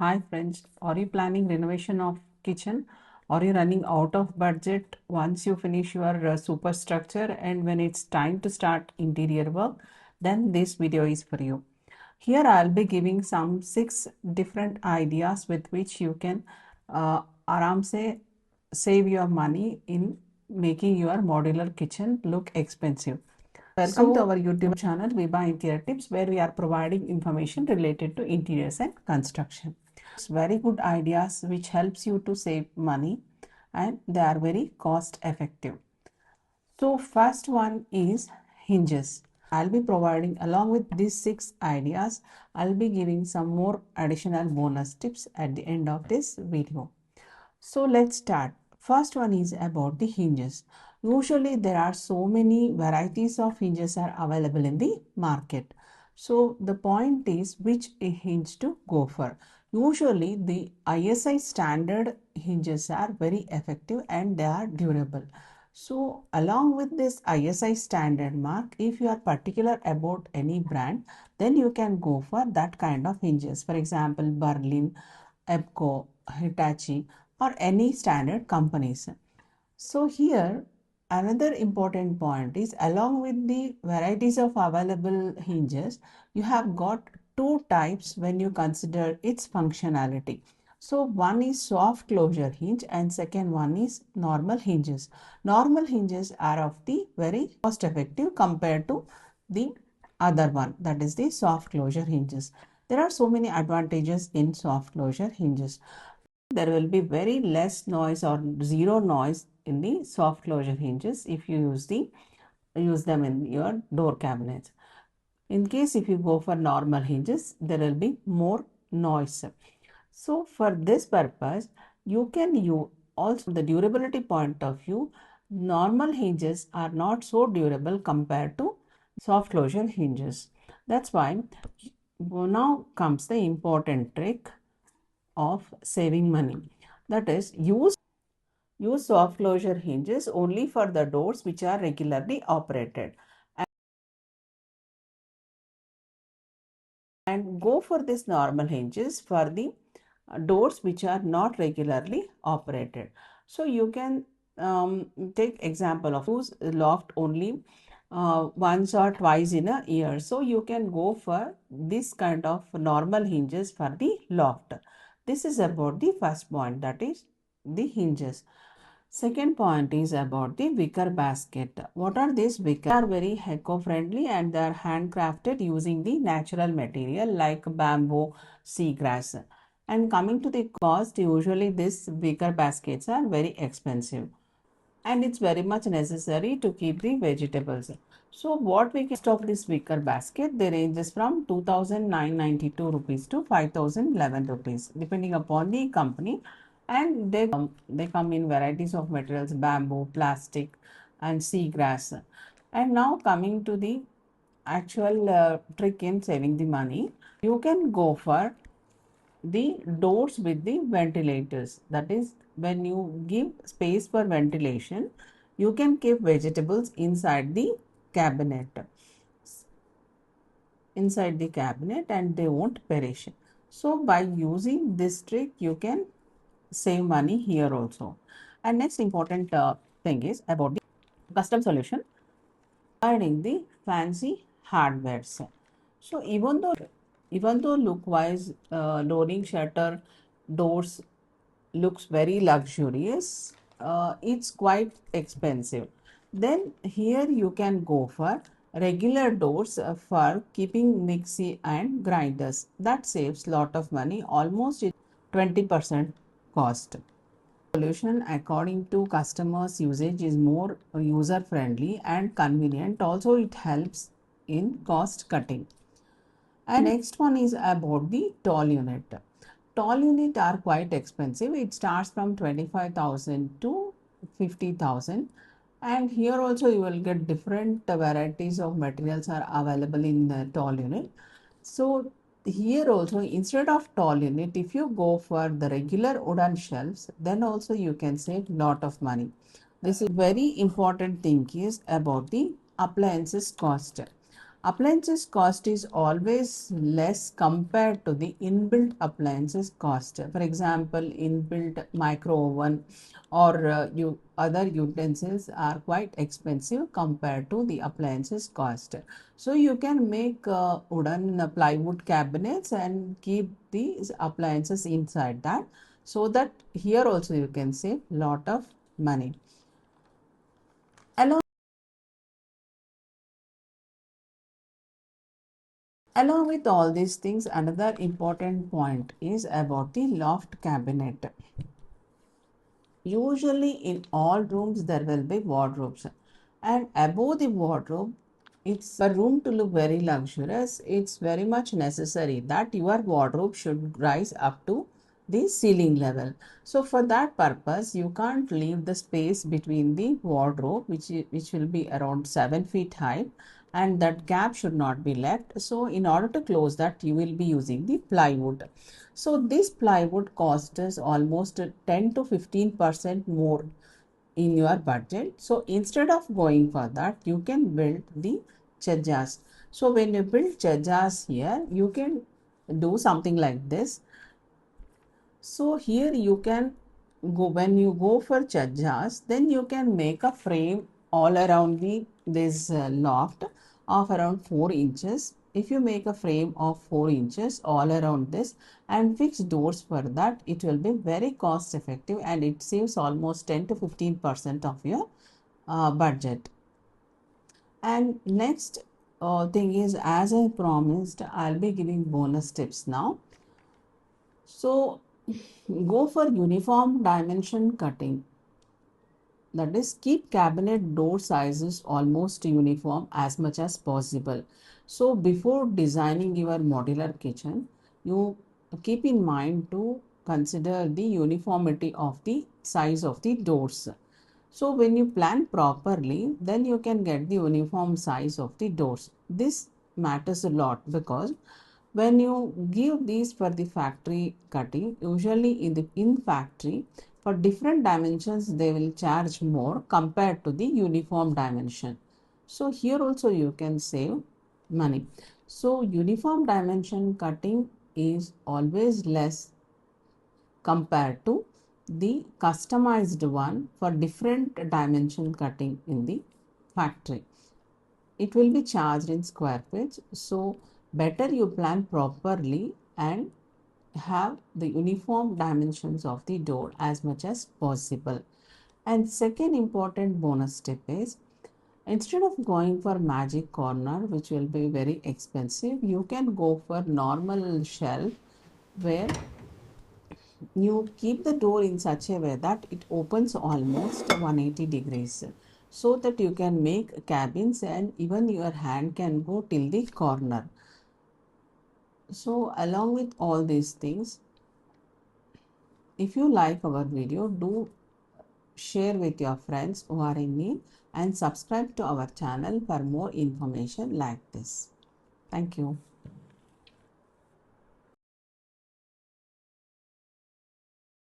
Hi friends, are you planning renovation of kitchen? Are you running out of budget once you finish your superstructure and when it's time to start interior work? Then this video is for you. Here I'll be giving some 6 different ideas with which you can aram se save your money in making your modular kitchen look expensive. Welcome to our YouTube channel Viva Interior Tips, where we are providing information related to interiors and construction. It's very good ideas which helps you to save money and they are very cost effective. So first one is hinges. I'll be providing along with these 6 ideas, I'll be giving some more additional bonus tips at the end of this video. So let's start. First one is about the hinges. Usually there are so many varieties of hinges are available in the market. So the point is which hinge to go for. Usually the ISI standard hinges are very effective and they are durable. So along with this ISI standard mark, if you are particular about any brand, then you can go for that kind of hinges. For example, Berlin, Epco, Hitachi or any standard companies. So here another important point is along with the varieties of available hinges, you have got two types when you consider its functionality. So one is soft closure hinge and second one is normal hinges. Normal hinges are of the very cost effective compared to the other one, that is the soft closure hinges. There are so many advantages in soft closure hinges. There will be very less noise or zero noise in the soft closure hinges if you use them in your door cabinets. In case if you go for normal hinges, there will be more noise. So for this purpose, you can use also the durability point of view. Normal hinges are not so durable compared to soft closure hinges. That's why now comes the important trick of saving money. That is, use soft closure hinges only for the doors which are regularly operated and go for this normal hinges for the doors which are not regularly operated. So you can take example of use loft only once or twice in a year. So you can go for this kind of normal hinges for the loft. This is about the first point, that is the hinges. Second point is about the wicker basket. What are these wicker? They are very eco-friendly and they are handcrafted using the natural material like bamboo, seagrass. And coming to the cost, usually these wicker baskets are very expensive and it's very much necessary to keep the vegetables. So what we can stock this wicker basket, they ranges from 2,992 rupees to 5,011 rupees depending upon the company, and they come in varieties of materials, bamboo, plastic and seagrass. And now coming to the actual trick in saving the money, you can go for the doors with the ventilators. That is, when you give space for ventilation, you can keep vegetables inside the cabinet and they won't perish. So by using this trick you can save money here also. And next important thing is about the custom solution regarding the fancy hardwares. So even though look wise loading shutter doors looks very luxurious, it's quite expensive. Then here you can go for regular doors for keeping mixie and grinders. That saves lot of money, almost 20% cost. Solution according to customers usage is more user friendly and convenient. Also it helps in cost cutting. And next one is about the tall unit. Tall unit are quite expensive. It starts from 25,000 to 50,000. And here also you will get different varieties of materials are available in the tall unit. So here also instead of tall unit, if you go for the regular wooden shelves, then also you can save lot of money. This is very important thing is about the appliances cost. Appliances cost is always less compared to the inbuilt appliances cost. For example, inbuilt micro oven or other utensils are quite expensive compared to the appliances cost. So you can make wooden plywood cabinets and keep these appliances inside that, so that here also you can save lot of money. Along with all these things, another important point is about the loft cabinet. Usually in all rooms there will be wardrobes, and above the wardrobe, it's a room to look very luxurious. It's very much necessary that your wardrobe should rise up to the ceiling level. So for that purpose, you can't leave the space between the wardrobe, which will be around 7 feet high, and that gap should not be left. So in order to close that, you will be using the plywood. So this plywood costs us almost 10 to 15% more in your budget. So instead of going for that, you can build the chajjas. So when you build chajjas here, you can do something like this. So here you can go, when you go for chajjas, then you can make a frame all around this loft of around 4 inches. If you make a frame of 4 inches all around this and fix doors for that, it will be very cost effective and it saves almost 10 to 15% of your budget. And next thing is, as I promised, I'll be giving bonus tips now. So go for uniform dimension cutting. That is, keep cabinet door sizes almost uniform as much as possible. So before designing your modular kitchen, you keep in mind to consider the uniformity of the size of the doors. So when you plan properly, then you can get the uniform size of the doors. This matters a lot because when you give these for the factory cutting, usually in factory, for different dimensions they will charge more compared to the uniform dimension. So here also you can save money. So uniform dimension cutting is always less compared to the customized one for different dimension cutting in the factory. It will be charged in square feet. So better you plan properly and have the uniform dimensions of the door as much as possible. And second important bonus tip is, instead of going for magic corner, which will be very expensive, you can go for normal shelf where you keep the door in such a way that it opens almost 180 degrees, so that you can make cabins and even your hand can go till the corner. So along with all these things, if you like our video, do share with your friends who are in need and subscribe to our channel for more information like this. Thank you.